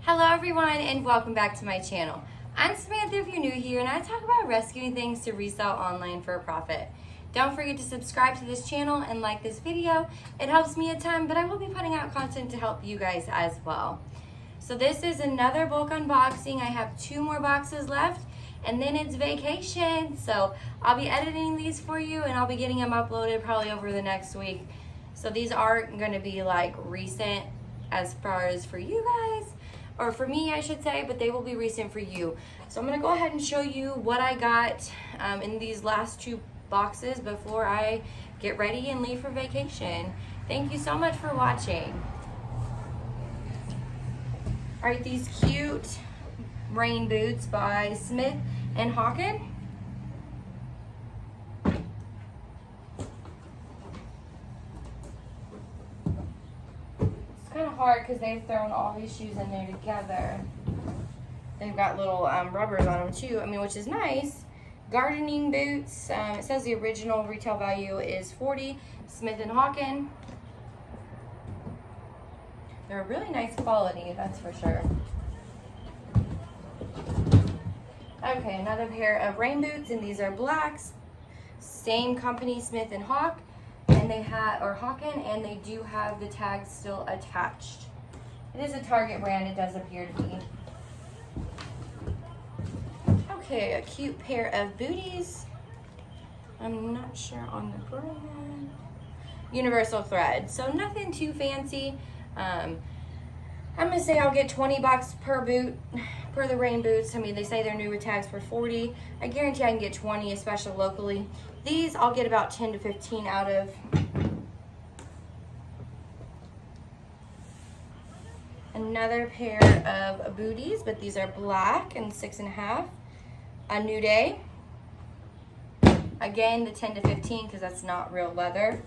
Hello everyone and welcome back to my channel. I'm Samantha if you're new here, and I talk about rescuing things to resell online for a profit. Don't forget to subscribe to this channel and like this video. It helps me a ton, but I will be putting out content to help you guys as well. So this is another bulk unboxing. I have 2 more boxes left and then it's vacation. So I'll be editing these for you and I'll be getting them uploaded probably over the next week. So these aren't going to be like recent as far as for you guys, or for me I should say, but they will be recent for you. So I'm going to go ahead and show you what I got in these last 2 boxes before I get ready and leave for vacation. Thank you so much for watching. Alright, these cute rain boots by Smith & Hawken. Kind of hard because they've thrown all these shoes in there together. They've got little rubbers on them too, which is nice. Gardening boots. It says the original retail value is $40. Smith & Hawken. They're really nice quality, that's for sure. Okay, another pair of rain boots, and these are blacks. Same company, Smith & Hawk. And they have, or Hawken, and they do have the tags still attached. It is a Target brand, it does appear to be. Okay, a cute pair of booties. I'm not sure on the brand. Universal thread, so nothing too fancy. I'm gonna say I'll get 20 bucks per boot, per the rain boots. They say they're new with tags for 40. I guarantee I can get 20, especially locally. These I'll get about 10 to 15 out of. Another pair of booties, but these are black and 6.5. A New Day. Again, the 10 to 15 because that's not real leather.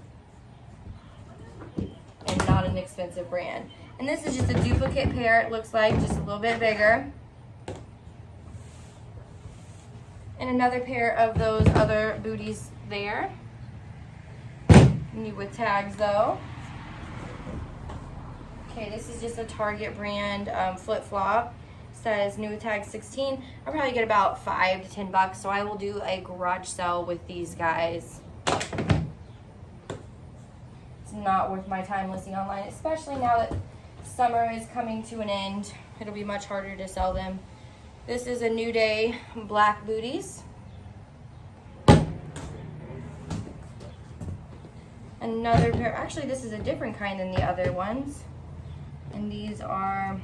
And not an expensive brand. And this is just a duplicate pair, it looks like, just a little bit bigger. And another pair of those other booties there. New with tags though. Okay, this is just a Target brand flip-flop. Says new with tag 16. I'll probably get about 5 to 10 bucks, so I will do a garage sale with these guys. It's not worth my time listing online, especially now that summer is coming to an end. It'll be much harder to sell them. This is a New Day black booties. Another pair, actually this is a different kind than the other ones. And these are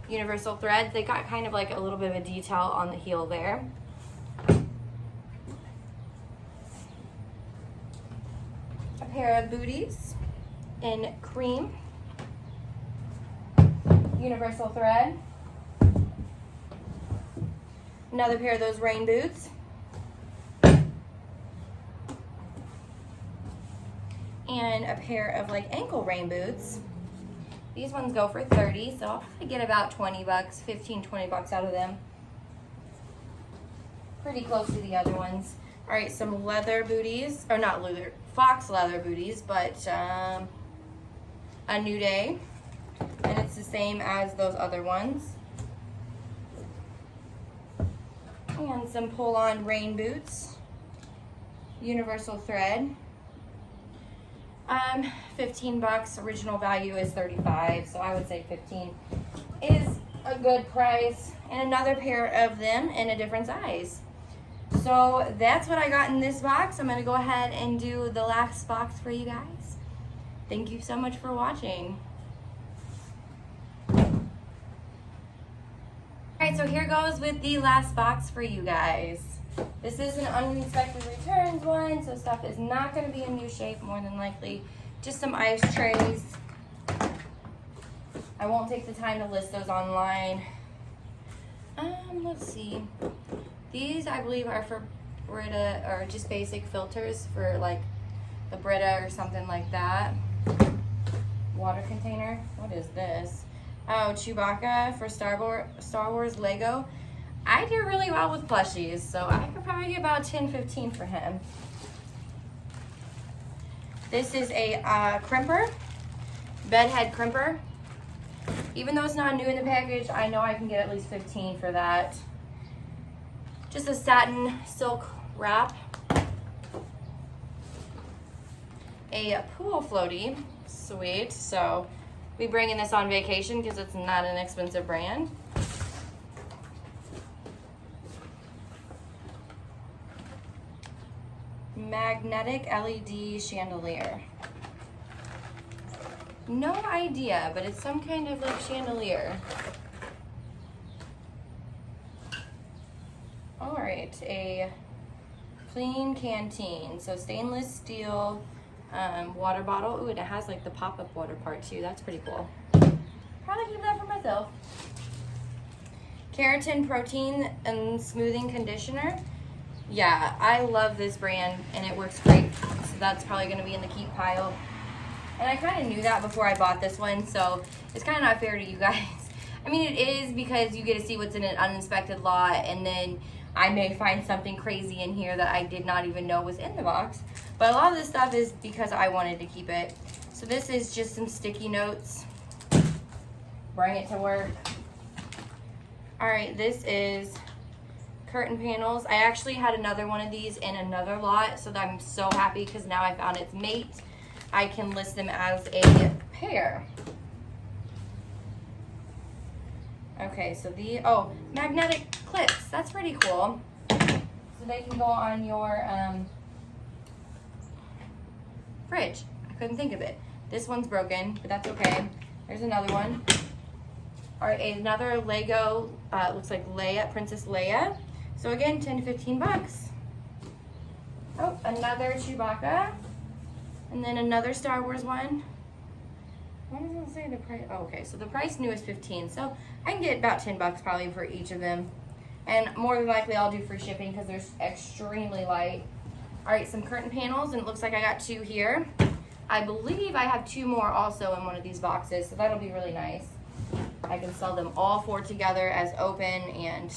universal threads. They got kind of like a little bit of a detail on the heel there. A pair of booties in cream. Universal thread. Another pair of those rain boots. And a pair of like ankle rain boots. These ones go for 30, so I'll probably get about 20 bucks, 15, 20 bucks out of them. Pretty close to the other ones. All right, some leather booties, or not leather, fox leather booties, but a New Day. And it's the same as those other ones. And some pull-on rain boots. Universal thread. 15 bucks. Original value is 35, so I would say 15 is a good price. And another pair of them in a different size. So that's what I got in this box. I'm going to go ahead and do the last box for you guys. Thank you so much for watching. Alright, so here goes with the last box for you guys. This is an unexpected returns one, so stuff is not going to be in new shape, more than likely. Just some ice trays. I won't take the time to list those online. Let's see. These, I believe, are for Brita, or just basic filters for like the Brita or something like that. Water container. What is this? Oh, Chewbacca for Star Wars Lego. I do really well with plushies, so I could probably get about 10, 15 for him. This is a crimper, bed head crimper. Even though it's not new in the package, I know I can get at least 15 for that. Just a satin silk wrap. A pool floaty, sweet. So we bringing this on vacation because it's not an expensive brand. Magnetic LED chandelier. No idea, but it's some kind of like chandelier. All right, a clean canteen. So stainless steel water bottle. Ooh, and it has like the pop-up water part too. That's pretty cool. Probably keep that for myself. Keratin protein and smoothing conditioner. Yeah, I love this brand and it works great. So that's probably gonna be in the keep pile. And I kind of knew that before I bought this one, so it's kind of not fair to you guys. I mean, it is because you get to see what's in an uninspected lot, and then I may find something crazy in here that I did not even know was in the box. But a lot of this stuff is because I wanted to keep it. So this is just some sticky notes. Bring it to work. All right, this is curtain panels. I actually had another one of these in another lot, so I'm so happy because now I found its mate. I can list them as a pair. Okay, so magnetic clips. That's pretty cool. So they can go on your fridge. I couldn't think of it. This one's broken, but that's okay. There's another one. All right, another Lego, looks like Leia, Princess Leia. So again, 10 to 15 bucks. Oh, another Chewbacca. And then another Star Wars one. What does it say the price? Oh, okay, so the price new is 15. So I can get about 10 bucks probably for each of them. And more than likely I'll do free shipping because they're extremely light. All right, some curtain panels, and it looks like I got 2 here. I believe I have 2 more also in one of these boxes, so that'll be really nice. I can sell them all 4 together as open, and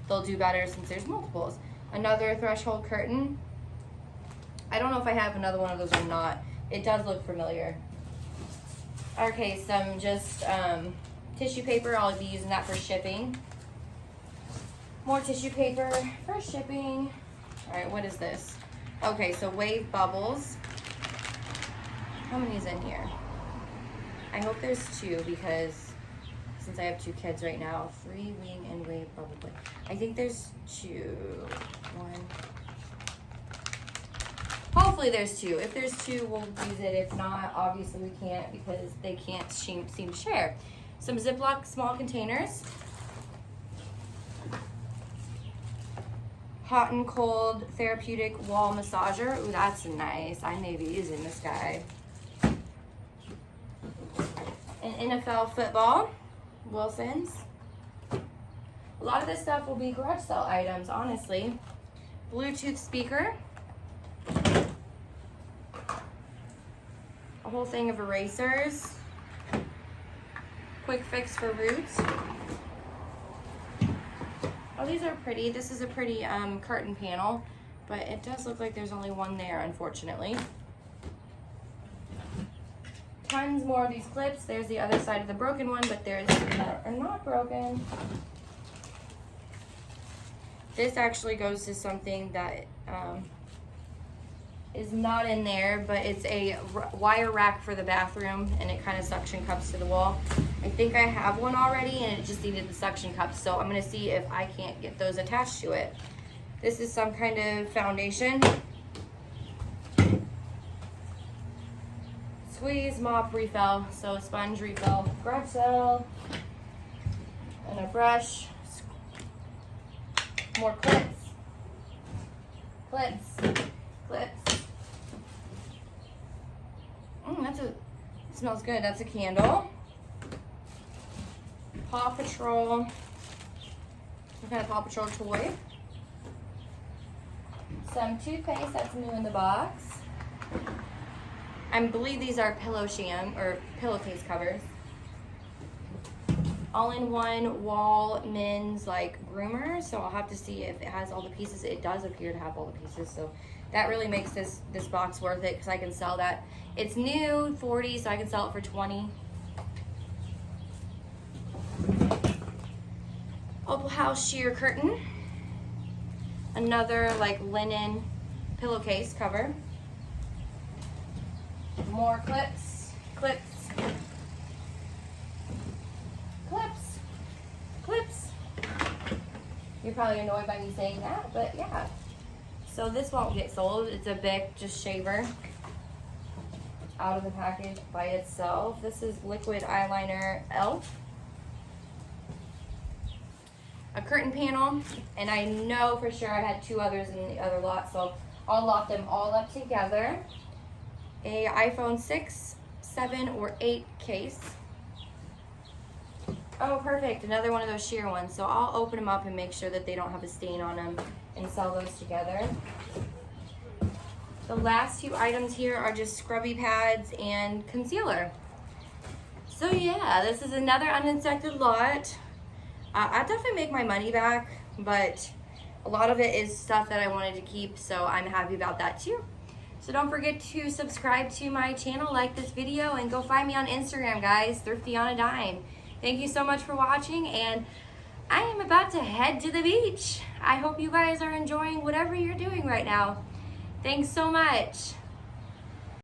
they'll do better since there's multiples. Another threshold curtain. I don't know if I have another one of those or not. It does look familiar. Okay, some just tissue paper. I'll be using that for shipping. More tissue paper for shipping. All right, what is this? Okay, so wave bubbles. How many is in here? I hope there's 2 because since I have 2 kids right now, 3 wing and wave bubble. I think there's 2. 1. Hopefully there's 2. If there's 2, we'll use it. If not, obviously we can't because they can't seem to share. Some Ziploc small containers. Hot and cold therapeutic wall massager. Ooh, that's nice. I may be using this guy. An NFL football. Wilson's. A lot of this stuff will be garage sale items, honestly. Bluetooth speaker. A whole thing of erasers. Quick fix for roots. Oh, these are pretty. This is a pretty curtain panel, but it does look like there's only one there, unfortunately. Tons more of these clips. There's the other side of the broken one, but there's some that are not broken. This actually goes to something that is not in there, but it's a wire rack for the bathroom, and it kind of suction cups to the wall. I think I have one already, and it just needed the suction cups, so I'm gonna see if I can't get those attached to it. This is some kind of foundation. Squeeze, mop, refill, so sponge refill, garage sale, and a brush. More clips, clips, clips. It smells good. That's a candle. Paw Patrol. Some kind of Paw Patrol toy. Some toothpaste that's new in the box. I believe these are pillowcase covers. All-in-one wall men's like groomer, so I'll have to see if it has all the pieces. It does appear to have all the pieces, so that really makes this box worth it because I can sell that. It's new, 40, so I can sell it for 20. Opal House sheer curtain. Another like linen pillowcase cover. More clips, clips, clips, clips. You're probably annoyed by me saying that, but yeah. So this won't get sold. It's a Bic just shaver out of the package by itself. This is liquid eyeliner e.l.f. A curtain panel, and I know for sure I had 2 others in the other lot, so I'll lock them all up together. A iPhone 6, 7, or 8 case. Oh, perfect, another one of those sheer ones. So I'll open them up and make sure that they don't have a stain on them and sell those together. The last 2 items here are just scrubby pads and concealer. So yeah, this is another uninspected lot. I definitely make my money back, but a lot of it is stuff that I wanted to keep, so I'm happy about that too. So don't forget to subscribe to my channel, like this video, and go find me on Instagram, guys, Thrifty on a Dime. Thank you so much for watching, and I am about to head to the beach. I hope you guys are enjoying whatever you're doing right now. Thanks so much.